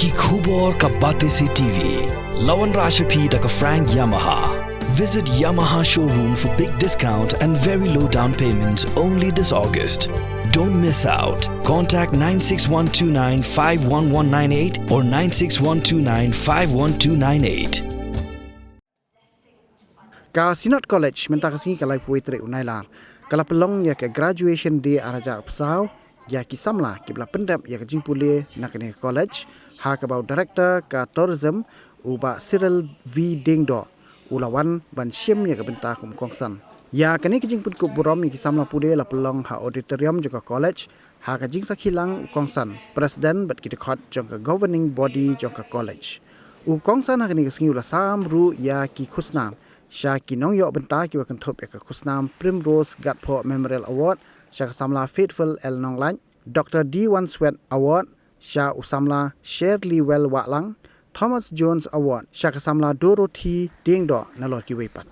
ki khubor ka bate se TV. Lawan Rashapi taka Frank Yamaha. Visit Yamaha showroom for big discount and very low down payments only this August. Don't miss out. Contact 96129-51198 or 96129-51298. Ka Synod College menta kasi kalai puitre unailar. Kala pelong ya ke graduation day araja pesau ya ki Samla ki bla pendap ya ke Pule nak ni college ha ka bau director ka tourism uba Cyril V Diengdoh ulawan ban shim ya ke benta kum kongsan. Ya kani ke Pynkup Burom ki Samla Pule la pelong ha auditorium juga college ha ka jing sakhilang kongsan president bat ki dekhot jong governing body jong college. U kongsan ha kani ke singi ula sam ru ya ki khusnam Shaki nong yok benta ki wakan thop ek khusnam Primrose Gatpo Memorial Award Shaka Samla Faithful El Nong Lan Dr. D1 Sweat Award Sha Usamla Shirley Well Watlang Thomas Jones Award Shaka Samla Dorothy Diengdoh Nalor ki wepat.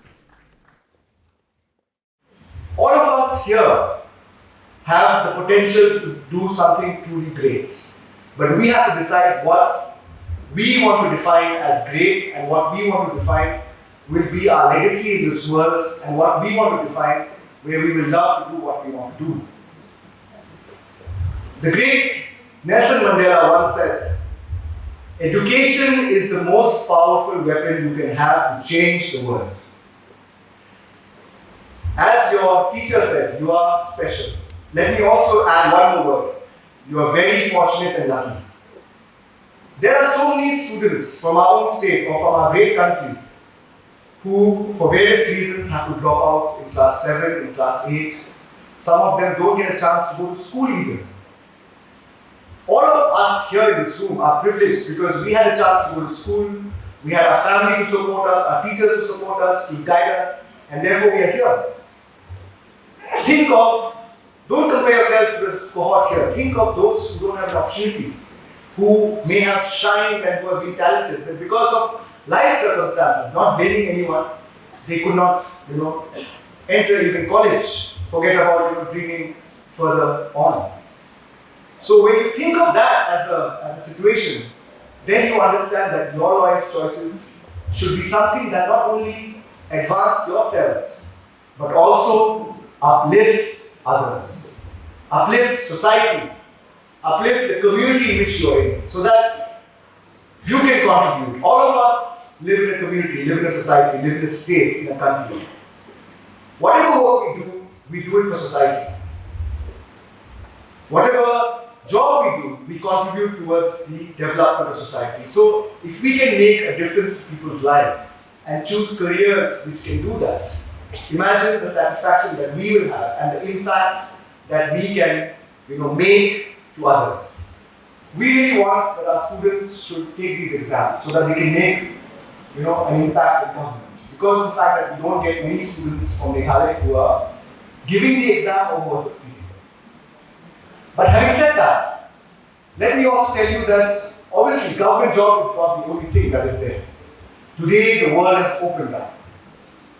All of us here have the potential to do something truly great, but we have to decide what we want to define as great and what we want to define will be our legacy in this world, and what we want to define where we will love to do what we want to do. The great Nelson Mandela once said, education is the most powerful weapon you can have to change the world. As your teacher said, you are special. Let me also add one more word. You are very fortunate and lucky. There are so many students from our own state or from our great country who, for various reasons, have to drop out in class 7, in class 8. Some of them don't get a chance to go to school even. All of us here in this room are privileged because we had a chance to go to school, we had our family to support us, our teachers to support us, to guide us, and therefore we are here. Don't compare yourself to this cohort here. Think of those who don't have an opportunity, who may have shined and who have been talented, but because of life circumstances, not blaming anyone, they could not, enter even college. Forget about dreaming further on. So when you think of that as a situation, then you understand that your life choices should be something that not only advance yourselves, but also uplift others, uplift society, uplift the community in which you are in, so that you can contribute. All of us live in a community, live in a society, live in a state, in a country. Whatever work we do it for society. Whatever job we contribute towards the development of society. So if we can make a difference to people's lives and choose careers which can do that, imagine the satisfaction that we will have and the impact that we can make to others. We really want that our students should take these exams so that they can make an impact in government. Because of the fact that we don't get many students from Meghalaya who are giving the exam or who are succeeding. But having said that, let me also tell you that obviously government job is not the only thing that is there. Today the world has opened up.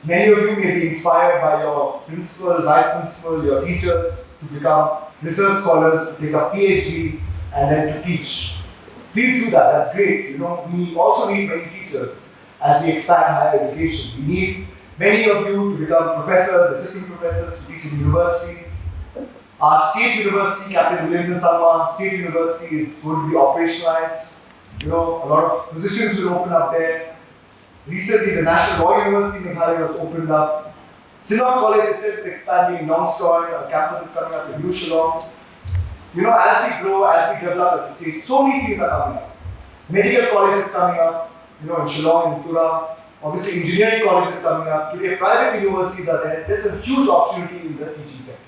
Many of you may be inspired by your principal, vice principal, your teachers to become research scholars, to take a PhD and then to teach. Please do that, that's great. We also need many teachers as we expand higher education. We need many of you to become professors, assistant professors, to teach in universities. Our state university, Captain Williams and Samla State University, is going to be operationalized. A lot of positions will open up there. Recently, the National Law University in Meghalaya was opened up. Synod College itself is expanding in Longstoy. A campus is coming up in New Shillong. As we grow, as we develop as a state, so many things are coming up. Medical college is coming up, in Shillong, in Tura. Obviously, engineering college is coming up. Today, private universities are there. There's a huge opportunity in the teaching sector.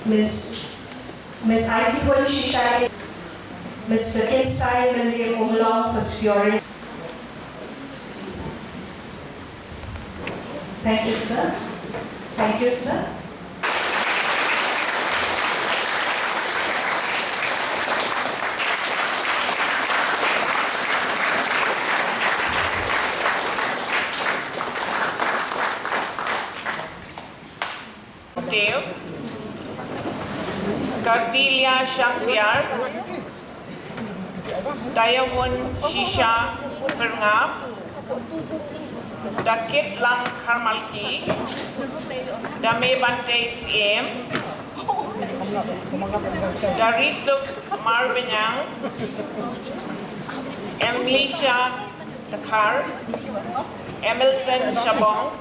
Miss Aitikul Shishai, Mr. Kinsai William Umlong for securing. Thank you, sir. Thank you, sir. Dale, Cardelia Shaktiar, Dayawun Shisha Pernap, Dakit Lang Karmalki, Dame Bante Siem, Darisuk Marbinyang, Emilisha Dakar, Emilson Shabong,